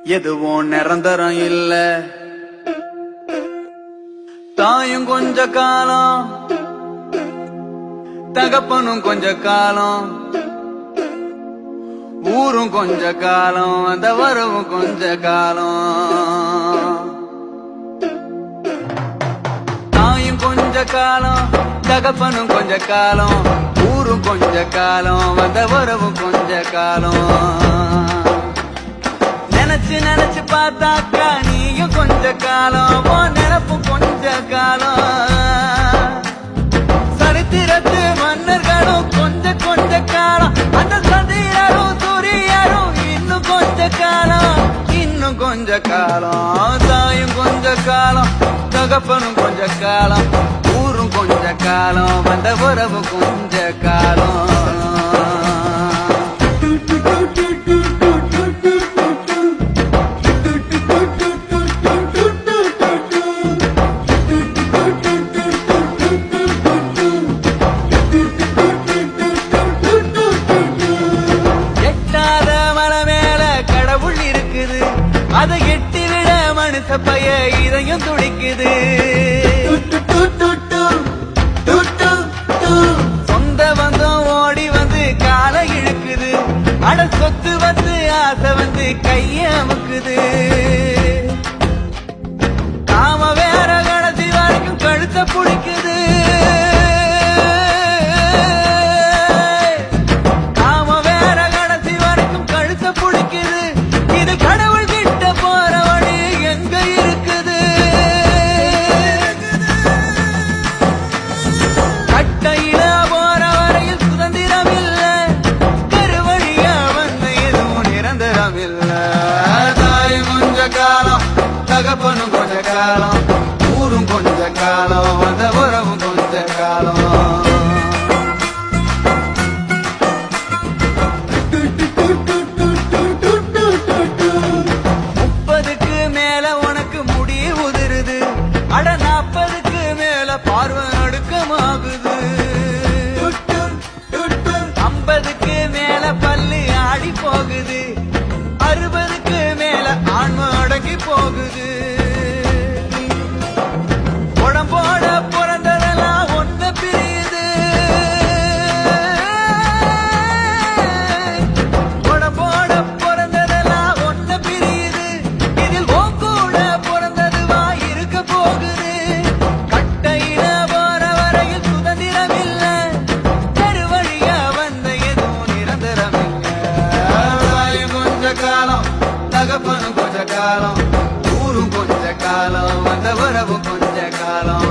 எதுவும் நிரந்தரம் இல்ல. தாயும் கொஞ்ச காலம், தகப்பனும் கொஞ்ச காலம், ஊரும் கொஞ்ச காலம், அந்த வரவும் கொஞ்ச காலம். தாயும் கொஞ்ச காலம், தகப்பனும் கொஞ்ச காலம், ஊரும் கொஞ்ச காலம், அந்த வரவும் கொஞ்ச காலம். நினைச்சு நினைச்சு பார்த்தாக்கா நீயும் கொஞ்ச காலம், நினப்பும் கொஞ்ச காலம். சரித்திரத்து மன்னர்களும் கொஞ்ச கொஞ்ச காலம், அந்த சந்திரரும் சூரியரும் இன்னும் கொஞ்ச காலம், இன்னும் கொஞ்ச காலம். தாயும் கொஞ்ச காலம், தகப்பனும் கொஞ்ச காலம், ஊரும் கொஞ்ச காலம், வந்த உறவு கொஞ்ச காலம். அதை எட்டி விட மனுஷ பைய இதயம் துடிக்குது. சொந்த பந்தம் ஓடி வந்து காலை இழுக்குது, அட சொத்து வந்து ஆசை வந்து கைய அமுக்குது. காம வேற கடைசி வரைக்கும் கழுத்த பிடிக்குது. காம வேற கடைசி வரைக்கும் கழுத்த பிடிக்குது. இது கடவுள் தகப்பனும் கொஞ்ச காலம், ஊரும் கொஞ்ச காலம், வந்த உறவும் கொஞ்ச காலம். 30க்கு மேல உனக்கு முடி உதிருது, அட 40க்கு மேல பார்வை நடுக்கமாகுது. 50க்கு மேல பல்லு ஆடி போகுது, 60க்கு மேல ஆன்ம அடங்கி போகுது. உடம்போட பிறந்ததெல்லாம் ஒண்ணு பிரியுது, உடம்போட பிறந்ததெல்லாம் ஒண்ணு பிரியுது. இதில் உன் கூட பிறந்ததுவா இருக்க போகுது. கட்டையில போற வரையில் சுதந்திரம் இல்ல, தெருவழியா வந்த எதுவும் நிரந்தரம் இல்ல. கொஞ்ச காலம், தகப்பனும் கொஞ்ச காலம், ஊரும் கொஞ்ச காலம், வந்த உறவும் கொஞ்ச காலம்.